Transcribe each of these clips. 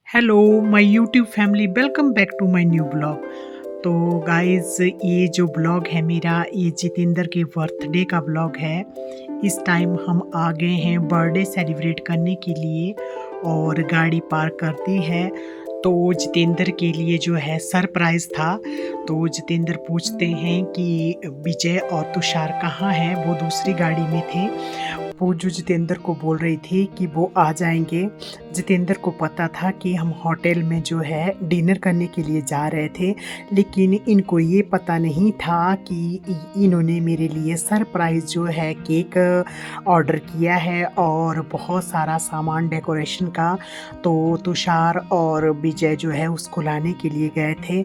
Hello my YouTube family, welcome back to my new blog. तो guys, ये जो blog है मेरा, ये जितेंद्र के बर्थडे का ब्लॉग है। इस टाइम हम आ गए हैं बर्थडे सेलिब्रेट करने के लिए और गाड़ी पार्क कर दी है। तो जितेंद्र के लिए जो है सरप्राइज़ था। तो जितेंद्र पूछते हैं कि विजय और तुषार कहाँ हैं, वो दूसरी गाड़ी में थे। वो जो जितेंद्र को बोल रही थी कि वो आ जाएंगे। जितेंद्र को पता था कि हम होटल में जो है डिनर करने के लिए जा रहे थे, लेकिन इनको ये पता नहीं था कि इन्होंने मेरे लिए सरप्राइज़ जो है केक ऑर्डर किया है और बहुत सारा सामान डेकोरेशन का। तो तुषार और विजय जो है उसको लाने के लिए गए थे।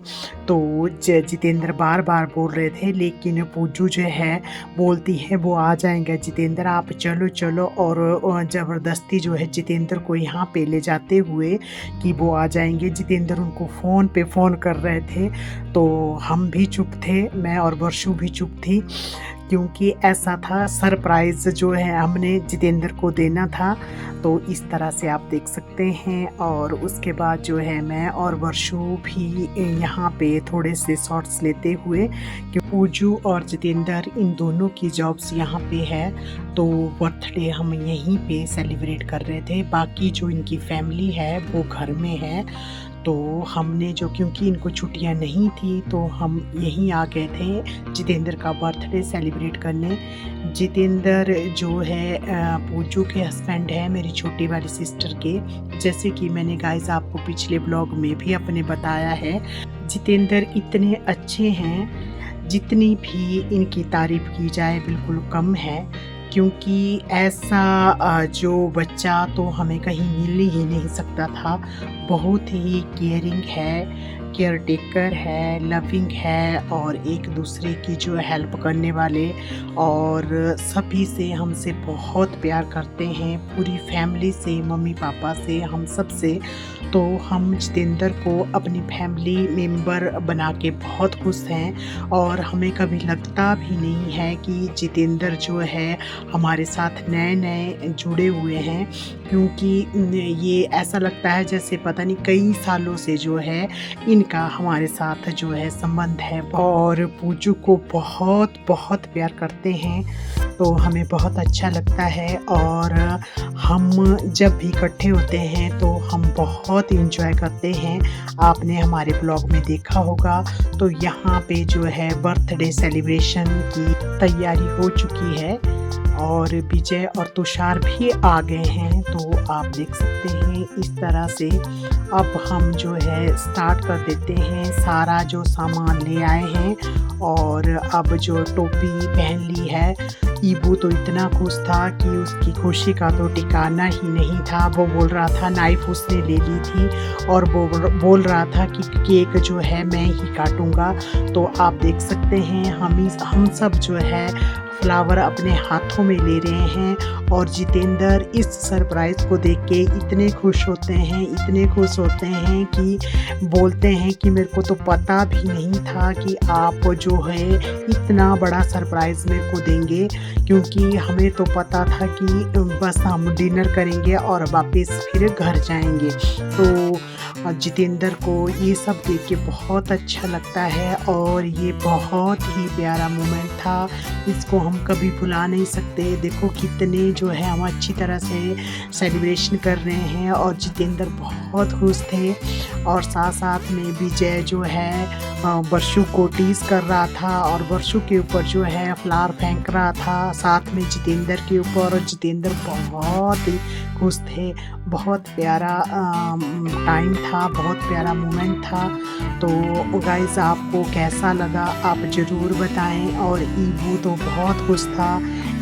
तो जितेंद्र बार बार बोल रहे थे, लेकिन पूजू जो है बोलती है वो आ जाएंगे, जितेंद्र आप चलो चलो। और ज़बरदस्ती जो है जितेंद्र को यहाँ पे ले जाते हुए कि वो आ जाएंगे। जितेंद्र उनको फ़ोन पे फ़ोन कर रहे थे, तो हम भी चुप थे, मैं और वर्षु भी चुप थी, क्योंकि ऐसा था यहाँ जो है हमने जितेंद्र को देना था। तो इस तरह से आप देख सकते हैं। और उसके बाद जो है मैं और वर्षु भी यहाँ पे थोड़े से शॉट्स लेते हुए, कि पूजू और जितेंद्र इन दोनों की जॉब्स यहाँ पे है, तो बर्थडे हम यहीं पे सेलिब्रेट कर रहे थे। बाकी जो इनकी फैमिली है वो घर में है। तो हमने जो, क्योंकि इनको छुट्टियां नहीं थी, तो हम यहीं आ गए थे जितेंद्र का बर्थडे सेलिब्रेट करने। जितेंद्र जो है पूजू के हस्बैंड है, मेरी छोटी वाली सिस्टर के। जैसे कि मैंने गाइस आपको पिछले ब्लॉग में भी अपने बताया है, जितेंद्र इतने अच्छे हैं, जितनी भी इनकी तारीफ़ की जाए बिल्कुल कम है। क्योंकि ऐसा जो बच्चा तो हमें कहीं मिल ही नहीं सकता था। बहुत ही केयरिंग है, केयर टेकर है, लविंग है, और एक दूसरे की जो हेल्प करने वाले, और सभी से हमसे बहुत प्यार करते हैं, पूरी फैमिली से, मम्मी पापा से, हम सब से। तो हम जितेंद्र को अपनी फैमिली मेंबर बना के बहुत खुश हैं, और हमें कभी लगता भी नहीं है कि जितेंद्र जो है हमारे साथ नए नए जुड़े हुए हैं। क्योंकि ये ऐसा लगता है जैसे पता नहीं कई सालों से जो है इनका हमारे साथ जो है संबंध है। और पूजू को बहुत बहुत प्यार करते हैं, तो हमें बहुत अच्छा लगता है। और हम जब भी इकट्ठे होते हैं तो हम बहुत इंजॉय करते हैं। आपने हमारे ब्लॉग में देखा होगा। तो यहाँ पे जो है बर्थडे सेलिब्रेशन की तैयारी हो चुकी है, और विजय और तुषार भी आ गए हैं। तो आप देख सकते हैं इस तरह से। अब हम जो है स्टार्ट कर देते हैं। सारा जो सामान ले आए हैं, और अब जो टोपी पहन ली है। ईबू तो इतना खुश था कि उसकी खुशी का तो ठिकाना ही नहीं था। वो बोल रहा था नाइफ उसने ले ली थी, और वो बोल रहा था कि केक जो है मैं ही काटूंगा। तो आप देख सकते हैं हम सब जो है फ्लावर अपने हाथों में ले रहे हैं। और जितेंद्र इस सरप्राइज़ को देख के इतने खुश होते हैं, इतने खुश होते हैं कि बोलते हैं कि मेरे को तो पता भी नहीं था कि आप जो है इतना बड़ा सरप्राइज़ मेरे को देंगे। क्योंकि हमें तो पता था कि बस हम डिनर करेंगे और वापस फिर घर जाएंगे। तो जितेंद्र को ये सब देख के बहुत अच्छा लगता है, और ये बहुत ही प्यारा मोमेंट था। इसको हम कभी भुला नहीं सकते। देखो कितने जो है हम अच्छी तरह से सेलिब्रेशन कर रहे हैं, और जितेंद्र बहुत खुश थे। और साथ साथ में विजय जो है वर्षु को टीज कर रहा था, और वर्षु के ऊपर जो है फ्लावर फेंक रहा था, साथ में जितेंद्र के ऊपर। और जितेंद्र बहुत ही खुश थे। बहुत प्यारा टाइम था, बहुत प्यारा मोमेंट था। तो गाइस, आपको कैसा लगा आप ज़रूर बताएं। और ईबू तो बहुत खुश था।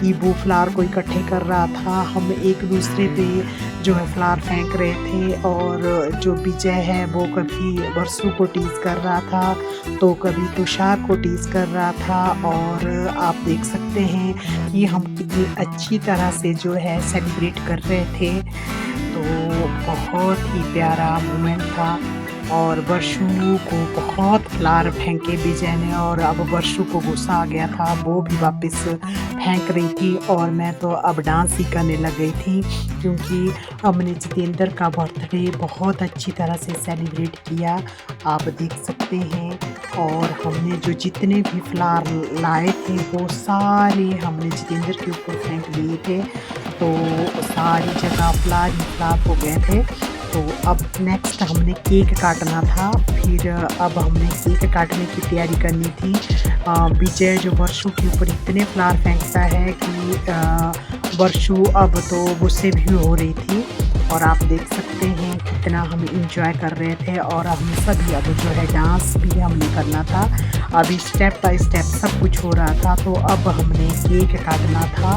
ईबू फ्लावर को इकट्ठे कर रहा था। हम एक दूसरे पे जो है फ्लावर फेंक रहे थे। और जो विजय है वो कभी वर्षु को टीज कर रहा था, तो कभी तुषार को टीज कर रहा था। और आप देख सकते हैं कि हम कितनी अच्छी तरह से जो है सेलिब्रेट कर रहे थे। तो बहुत ही प्यारा मोमेंट था। और वर्षू को बहुत फ्लावर फेंके विजय ने, और अब वर्षू को गुस्सा आ गया था, वो भी वापस फेंक रही थी और मैं तो अब डांस ही करने लग गई थी, क्योंकि हमने जितेंद्र का बर्थडे बहुत अच्छी तरह से सेलिब्रेट किया, आप देख सकते हैं। और हमने जो जितने भी फ्लावर लाए थे वो सारे हमने जितेंद्र के ऊपर फेंक दिए थे, तो सारी जगह फ्लावर ही फ्लावर हो गए थे। तो अब नेक्स्ट हमने केक काटना था, फिर अब हमने केक काटने की तैयारी करनी थी। विजय जो वर्षू के ऊपर इतने फ्लावर फेंकता है कि वर्षू अब तो गुस्से भी हो रही थी, और आप देख सकते हैं कितना हम इंजॉय कर रहे थे। और हम सभी अब जो है डांस भी हमने करना था, अभी स्टेप बाय स्टेप सब कुछ हो रहा था। तो अब हमने केक काटना था,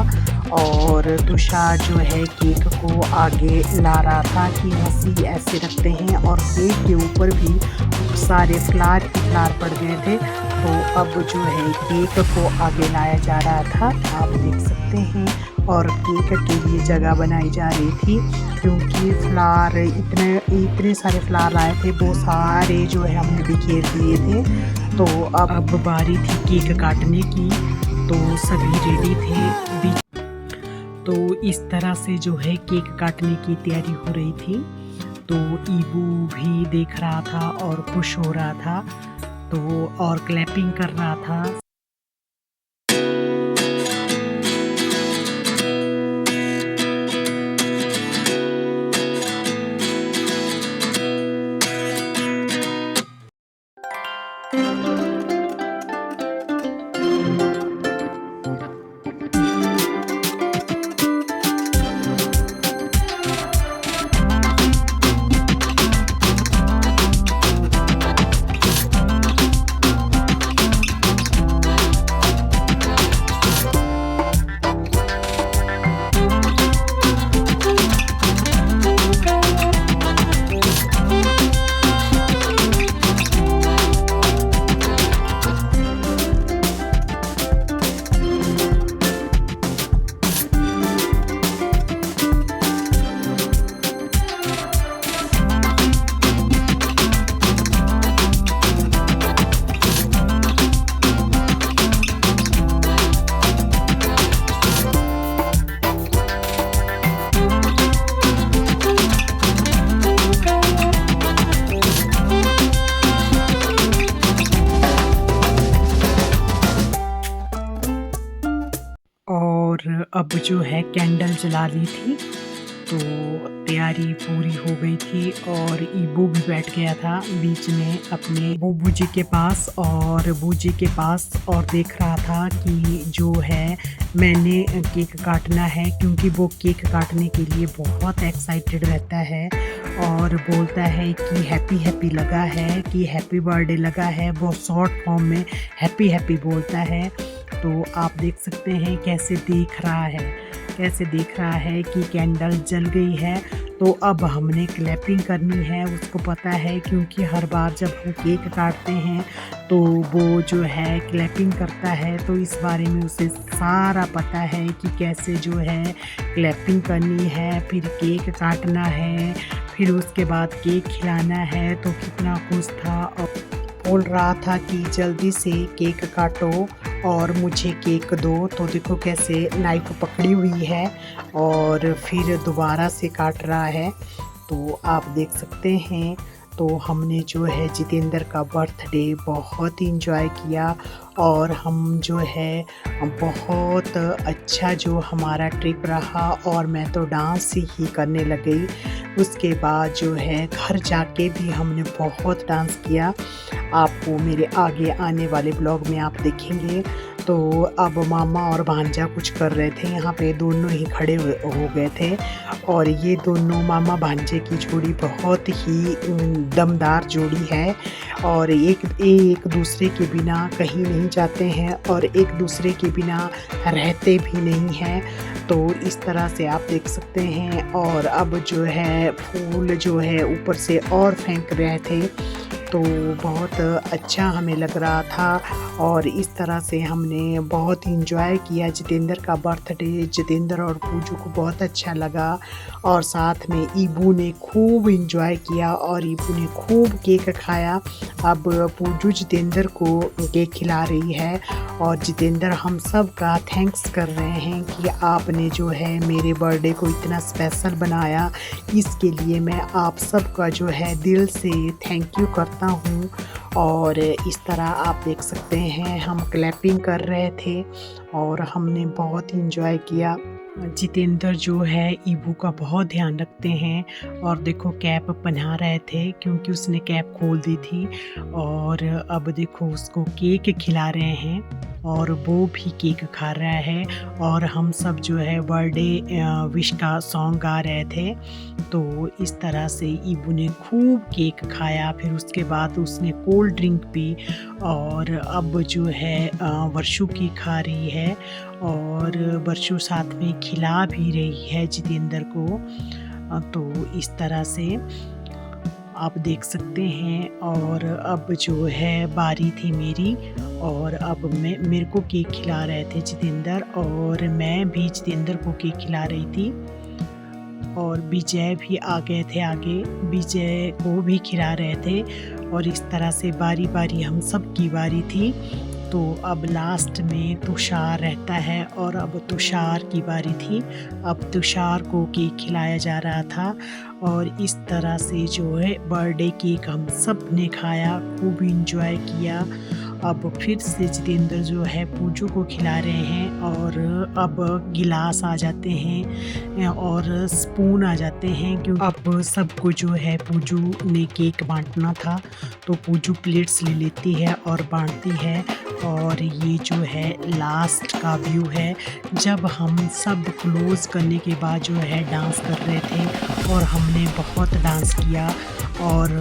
और तुषार जो है केक को आगे ला रहा था कि हंसी ऐसे रखते हैं, और केक के ऊपर भी सारे फ्लावर ही फ्लावर पड़ गए थे। तो अब जो है केक को आगे लाया जा रहा था, आप देख सकते हैं। और केक के लिए जगह बनाई जा रही थी, क्योंकि फ्लावर इतने सारे फ्लावर आए थे, वो सारे जो है हमने बिखेर दिए थे। तो अब बारी थी केक काटने की, तो सभी रेडी थे। तो इस तरह से जो है केक काटने की तैयारी हो रही थी। तो ईबू भी देख रहा था और खुश हो रहा था, तो और क्लैपिंग कर रहा था। और अब जो है कैंडल जला ली थी, तो तैयारी पूरी हो गई थी। और ईबू भी बैठ गया था बीच में अपने बुब्बू जी के पास, और बू जी के पास, और देख रहा था कि जो है मैंने केक काटना है, क्योंकि वो केक काटने के लिए बहुत एक्साइटेड रहता है और बोलता है कि हैप्पी हैप्पी लगा है, कि हैप्पी बर्थडे लगा है, वो शॉर्ट फॉर्म में हैप्पी हैप्पी बोलता है। तो आप देख सकते हैं कैसे देख रहा है कि कैंडल जल गई है। तो अब हमने क्लैपिंग करनी है, उसको पता है, क्योंकि हर बार जब हम केक काटते हैं तो वो जो है क्लैपिंग करता है, तो इस बारे में उसे सारा पता है कि कैसे जो है क्लैपिंग करनी है, फिर केक काटना है, फिर उसके बाद केक खिलाना है। तो कितना खुश था और बोल रहा था कि जल्दी से केक काटो और मुझे केक दो। तो देखो कैसे नाइफ पकड़ी हुई है और फिर दोबारा से काट रहा है, तो आप देख सकते हैं। तो हमने जो है जितेंद्र का बर्थडे बहुत इंजॉय किया, और हम जो है बहुत अच्छा जो हमारा ट्रिप रहा, और मैं तो डांस ही करने लग गई। उसके बाद जो है घर जाके भी हमने बहुत डांस किया, आपको मेरे आगे आने वाले ब्लॉग में आप देखेंगे। तो अब मामा और भांजा कुछ कर रहे थे, यहाँ पे दोनों ही खड़े हो गए थे, और ये दोनों मामा भांजे की जोड़ी बहुत ही दमदार जोड़ी है, और एक दूसरे के बिना कहीं नहीं जाते हैं और एक दूसरे के बिना रहते भी नहीं हैं। तो इस तरह से आप देख सकते हैं। और अब जो है फूल जो है ऊपर से और फेंक रहे थे, तो बहुत अच्छा हमें लग रहा था और इस तरह से हमने बहुत इंजॉय किया जितेंद्र का बर्थडे। जितेंद्र और पूजू को बहुत अच्छा लगा और साथ में ईबू ने खूब इंजॉय किया और ईबू ने खूब केक खाया। अब पूजू जितेंद्र को केक खिला रही है और जितेंद्र हम सब का थैंक्स कर रहे हैं कि आपने जो है मेरे बर्थडे को इतना स्पेशल बनाया। इसके लिए मैं आप सब का जो है दिल से थैंक यू करता हूँ। और इस तरह आप देख सकते हैं हम क्लैपिंग कर रहे थे और हमने बहुत इंजॉय किया। जितेंद्र जो है ईबू का बहुत ध्यान रखते हैं और देखो कैप पहना रहे थे क्योंकि उसने कैप खोल दी थी और अब देखो उसको केक खिला रहे हैं और वो भी केक खा रहा है और हम सब जो है बर्थडे विश का सॉन्ग गा रहे थे। तो इस तरह से ईबू ने खूब केक खाया, फिर उसके बाद उसने कोल्ड ड्रिंक पी और अब जो है वर्षु केक खा रही है और वर्षु साथ में खिला भी रही है जितेंद्र को। तो इस तरह से आप देख सकते हैं और अब जो है बारी थी मेरी और अब मेरे को केक खिला रहे थे जितेंद्र और मैं भी जितेंद्र को केक खिला रही थी और विजय भी आ गए थे आगे, विजय को भी खिला रहे थे और इस तरह से बारी बारी हम सब की बारी थी। तो अब लास्ट में तुषार रहता है और अब तुषार की बारी थी। अब तुषार को केक खिलाया जा रहा था और इस तरह से जो है बर्थडे केक हम सब ने खाया, खूब इंजॉय किया। अब फिर से जितेंद्र जो है पूजू को खिला रहे हैं और अब गिलास आ जाते हैं और स्पून आ जाते हैं क्योंकि अब सबको जो है पूजू ने केक बांटना था तो पूजू प्लेट्स ले लेती है और बांटती है। और ये जो है लास्ट का व्यू है जब हम सब क्लोज करने के बाद जो है डांस कर रहे थे और हमने बहुत डांस किया। और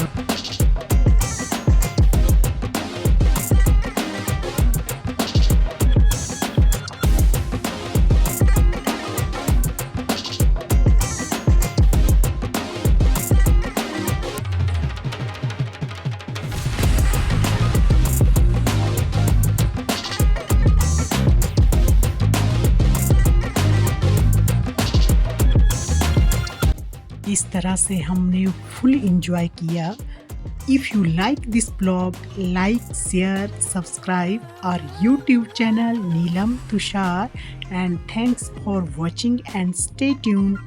इस तरह से हमने फुल इंजॉय किया। If you like this blog, like, share, subscribe our YouTube channel Neelam Tushar and thanks for watching and stay tuned.